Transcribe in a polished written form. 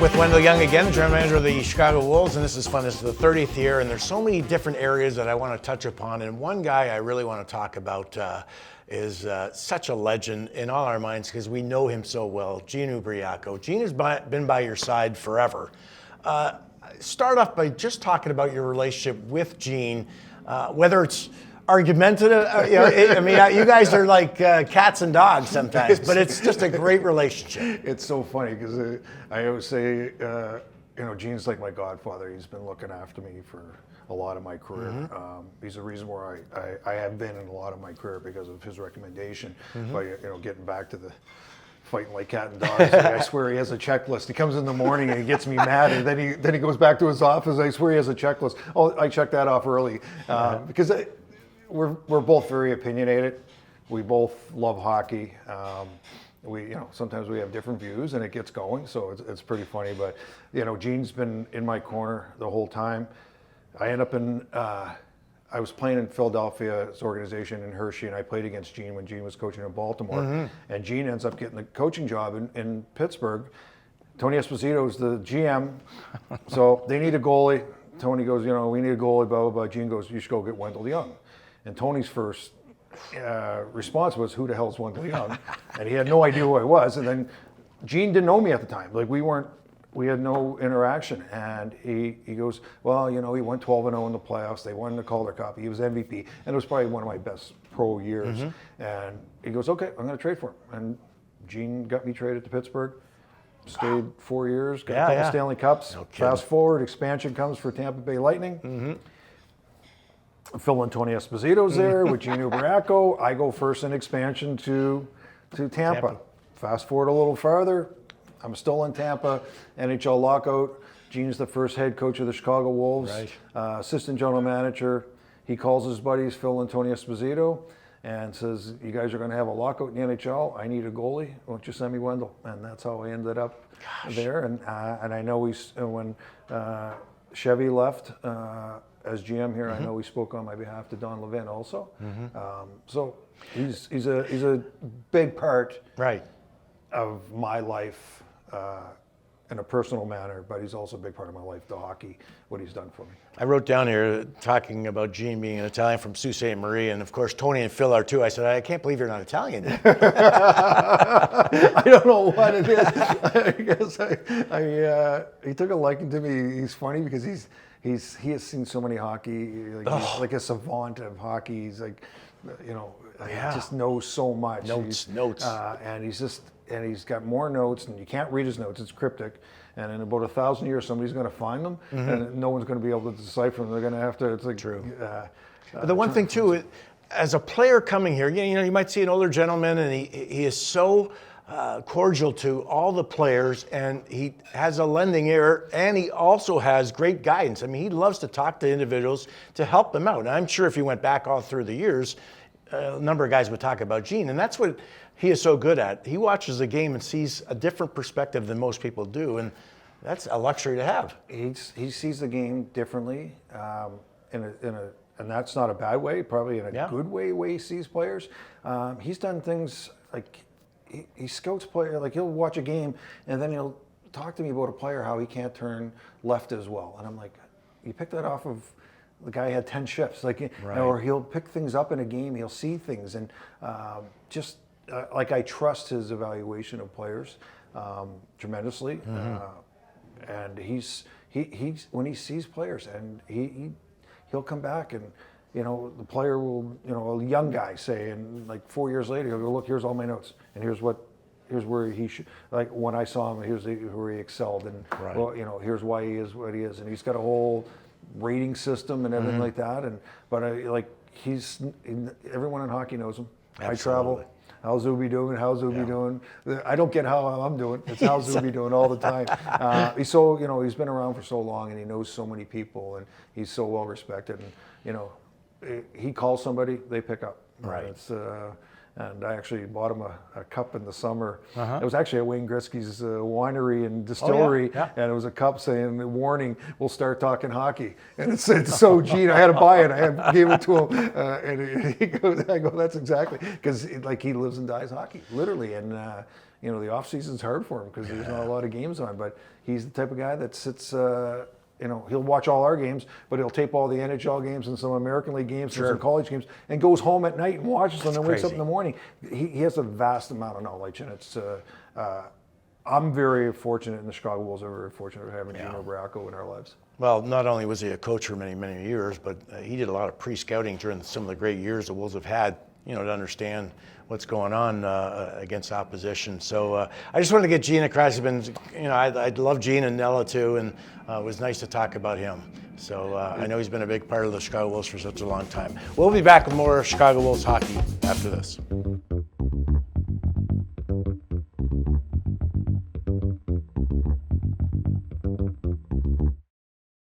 With Wendell Young again, the general manager of the Chicago Wolves, and this is fun. This is the 30th year, and there's so many different areas that I want to touch upon. And one guy I really want to talk about is such a legend in all our minds because we know him so well, Gene Ubriaco. Gene has been by your side forever. Start off by just talking about your relationship with Gene, whether it's argumentative. You guys are like cats and dogs sometimes, but it's just a great relationship. It's so funny because I always say, Gene's like my godfather. He's been looking after me for a lot of my career. Mm-hmm. He's the reason where I have been in a lot of my career because of his recommendation. Mm-hmm. But getting back to the fighting like cat and dogs, I swear he has a checklist. He comes in the morning and he gets me mad, and then he goes back to his office. I swear he has a checklist. Oh, I checked that off early because. We're both very opinionated. We both love hockey. Sometimes we have different views and it gets going, so it's pretty funny. But Gene's been in my corner the whole time. I end up I was playing in Philadelphia's organization in Hershey, and I played against Gene when Gene was coaching in Baltimore. Mm-hmm. And Gene ends up getting the coaching job in Pittsburgh. Tony Esposito's the GM, so they need a goalie. Tony goes, we need a goalie, blah, blah, blah. Gene goes, you should go get Wendell Young. And Tony's first response was, who the hell's Wendell Young? And he had no idea who I was. And then Gene didn't know me at the time. Like we had no interaction. And he goes, well, he went 12-0 in the playoffs. They won the Calder Cup. He was MVP. And it was probably one of my best pro years. Mm-hmm. And he goes, okay, I'm going to trade for him. And Gene got me traded to Pittsburgh. Stayed 4 years, got a couple Stanley Cups. No kidding. Fast forward, expansion comes for Tampa Bay Lightning. Mm-hmm. Phil and Tony Esposito's there with Gene Ubriaco. I go first in expansion to Tampa. Fast forward a little farther, I'm still in Tampa, NHL lockout. Gene's the first head coach of the Chicago Wolves, right. Assistant general manager. He calls his buddies Phil and Tony Esposito and says, you guys are going to have a lockout in the NHL. I need a goalie. Why don't you send me Wendell? And that's how I ended up there. And I know when Chevy left, as GM here, mm-hmm. I know he spoke on my behalf to Don Levin also. Mm-hmm. So he's a big part of my life in a personal manner, but he's also a big part of my life, the hockey, what he's done for me. I wrote down here talking about Gene being an Italian from Sault Ste. Marie, and of course Tony and Phil are too. I said, I can't believe you're not Italian. I don't know what it is. I guess he took a liking to me. He's funny because he has seen so many hockey. He's like a savant of hockey. He's like, he just knows so much. Notes. And he's got more notes, and you can't read his notes. It's cryptic. And in about 1,000 years, somebody's going to find them, mm-hmm. and no one's going to be able to decipher them. They're going to have to. It's like true. But the one thing too, as a player coming here, you might see an older gentleman, and he is so cordial to all the players, and he has a lending ear, and he also has great guidance. I mean, he loves to talk to individuals to help them out. And I'm sure if you went back all through the years, a number of guys would talk about Gene, and that's what he is so good at. He watches the game and sees a different perspective than most people do, and that's a luxury to have. He sees the game differently, and that's not a bad way, probably in a good way he sees players. He's done things like he scouts players, like he'll watch a game and then he'll talk to me about a player, how he can't turn left as well. And I'm like, you picked that off of the guy who had 10 shifts, or he'll pick things up in a game, he'll see things, and I trust his evaluation of players tremendously. Mm-hmm. And he's when he sees players, and he'll come back, and the player will, a young guy say, and like 4 years later he'll go, look, here's all my notes, and here's where he should, like when I saw him, here's where he excelled, and here's why he is what he is, and he's got a whole rating system and everything like that. But everyone in hockey knows him. Absolutely. I travel. How's Zuby doing? How's Zuby doing? I don't get how I'm doing. It's how's Zuby doing all the time. He's been around for so long, and he knows so many people, and he's so well respected. And he calls somebody, they pick up. Right. It's And I actually bought him a cup in the summer. It was actually at Wayne Gretzky's winery and distillery, and it was a cup saying, "Warning, we'll start talking hockey." And it said, "So Gene," I had to buy it. Gave it to him, and he goes, "I go, that's exactly because like he lives and dies hockey, literally." And you know, the off season's hard for him because there's not a lot of games on. But he's the type of guy that sits. You know, he'll watch all our games, but he'll tape all the NHL games and some American League games and some college games, and goes home at night and watches them and wakes up in the morning. He has a vast amount of knowledge, and it's. I'm very fortunate, and the Chicago Wolves are very fortunate of having Gene Ubriaco in our lives. Well, not only was he a coach for many, many years, but he did a lot of pre-scouting during some of the great years the Wolves have had, you know, to understand what's going on against opposition. So I just wanted to get Gene across. He's been, you know, I love Gene and Nella too, and it was nice to talk about him. So I know he's been a big part of the Chicago Wolves for such a long time. We'll be back with more Chicago Wolves hockey after this.